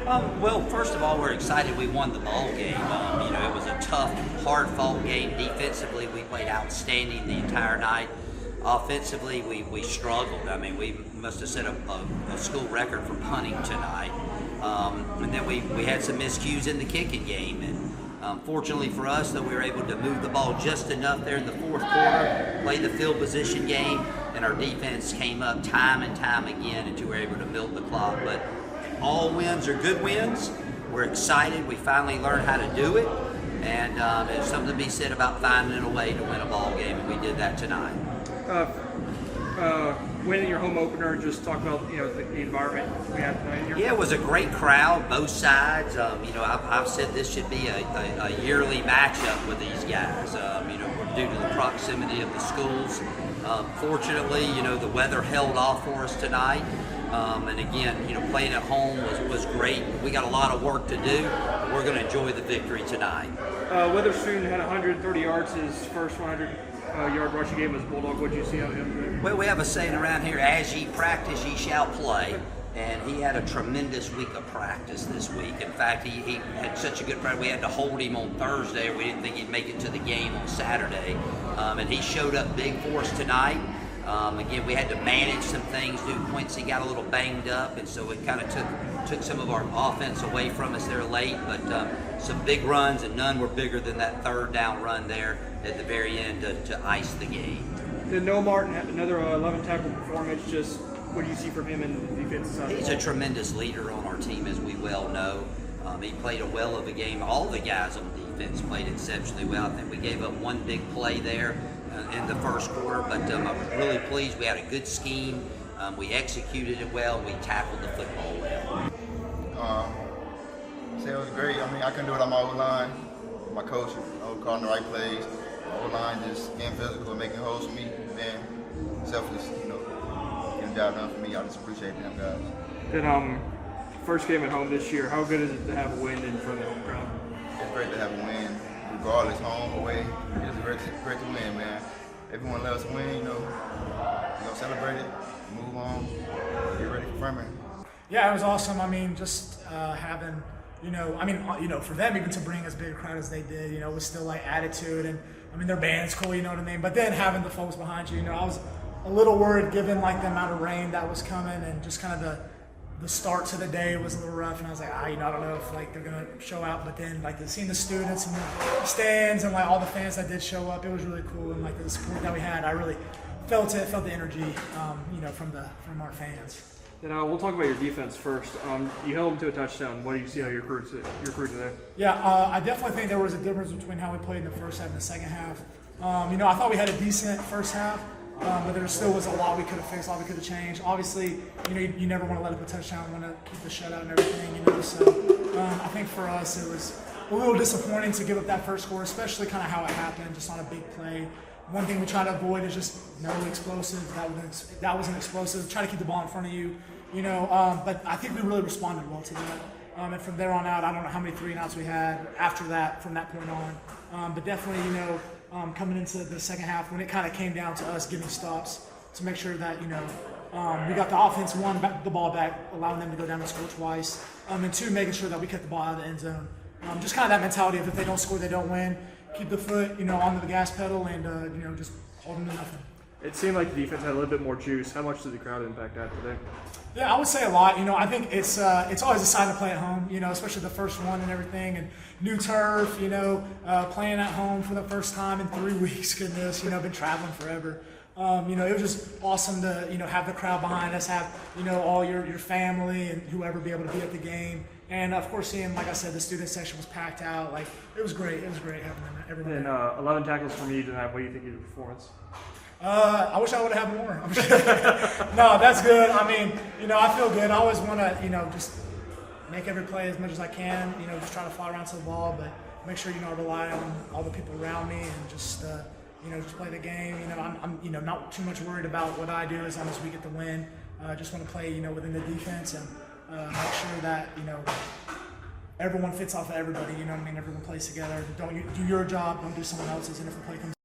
Well, first of all, we're excited we won the ball game. It was a tough, hard-fought game. Defensively, we played outstanding the entire night. Offensively, we struggled. I mean, we must have set a school record for punting tonight. And then we had some miscues in the kicking game. And fortunately for us, though, we were able to move the ball just enough there in the fourth quarter, play the field position game, and our defense came up time and time again until we were able to milk the clock. But all wins are good wins. We're excited. We finally learned how to do it. And there's something to be said about finding a way to win a ball game, and we did that tonight. Winning your home opener, just talk about the environment we had tonight. Yeah, it was a great crowd, both sides. I've said this should be a yearly matchup with these guys. Due to the proximity of the schools. Fortunately, the weather held off for us tonight. And again, playing at home was great. We got a lot of work to do, but we're going to enjoy the victory tonight. Witherspoon had 130 yards, his first 100-yard rushing game as Bulldog. What did you see out of him? Well, we have a saying around here, as ye practice, ye shall play. And he had a tremendous week of practice this week. In fact, he had such a good practice. We had to hold him on Thursday. We didn't think he'd make it to the game on Saturday. And he showed up big for us tonight. Again, we had to manage some things. Quincy got a little banged up, and so it kind of took some of our offense away from us there late. But some big runs, and none were bigger than that third down run there at the very end to ice the game. Then Noah Martin had another 11-tackle performance. Just what do you see from him in the defensive side? He's a tremendous leader on our team, as we well know. He played a well of a game. All the guys on defense played exceptionally well. I think we gave up one big play there in the first quarter, but I'm really pleased. We had a good scheme. We executed it well. We tackled the football well. It was great. I mean, I couldn't do it on my O-line. My coach, calling the right plays. My O-line just getting physical and making holes for me, being selfless, getting the job done for me. I just appreciate them guys. Then, first game at home this year, how good is it to have a win in front of the home crowd? It's great to have a win, regardless, home, away. It's great to win, man. Everyone loves to win, We're going to celebrate it, move on, get ready for Furman. Yeah, it was awesome. I mean, just having, for them even to bring as big a crowd as they did, it was still like attitude, and I mean their band's cool, you know what I mean. But then having the folks behind you, I was a little worried given like the amount of rain that was coming, and just kind of the start to the day was a little rough, and I was like, I don't know if like they're gonna show out. But then like seeing the students and the stands and like all the fans that did show up, it was really cool, and like the support that we had, I really felt the energy, from our fans. Then we'll talk about your defense first. You held them to a touchdown. What do you see how your crew today? Yeah, I definitely think there was a difference between how we played in the first half and the second half. I thought we had a decent first half, but there still was a lot we could have fixed, a lot we could have changed. Obviously, you never want to let up a touchdown, want to keep the shutout and everything, So I think for us it was a little disappointing to give up that first score, especially kind of how it happened, just on a big play. One thing we try to avoid is just no explosive. That was an explosive. Try to keep the ball in front of you, But I think we really responded well to that. And from there on out, I don't know how many 3-and-outs we had after that, from that point on. But definitely, coming into the second half, when it kind of came down to us giving stops to make sure that, we got the offense, one, the ball back, allowing them to go down and score twice. And two, making sure that we kept the ball out of the end zone. Just kind of that mentality of if they don't score, they don't win. Keep the foot, onto the gas pedal, and just hold them to nothing. It seemed like the defense had a little bit more juice. How much did the crowd impact that today? Yeah, I would say a lot. I think it's always a sign to play at home. Especially the first one and everything, and new turf. Playing at home for the first time in 3 weeks. Goodness, been traveling forever. It was just awesome to have the crowd behind us, have all your family and whoever be able to be at the game. And of course, seeing, like I said, the student section was packed out. Like, it was great. It was great having them, everyone. And 11 tackles from you tonight. What do you think of your performance? I wish I would have had more. No, that's good. I mean, I feel good. I always want to, just make every play as much as I can. Just try to fly around to the ball, but make sure I rely on all the people around me and just just play the game. I'm not too much worried about what I do as long as we get the win. Just want to play within the defense and make sure that everyone fits off of everybody. Everyone plays together. Don't do your job. Don't do someone else's. And if a play comes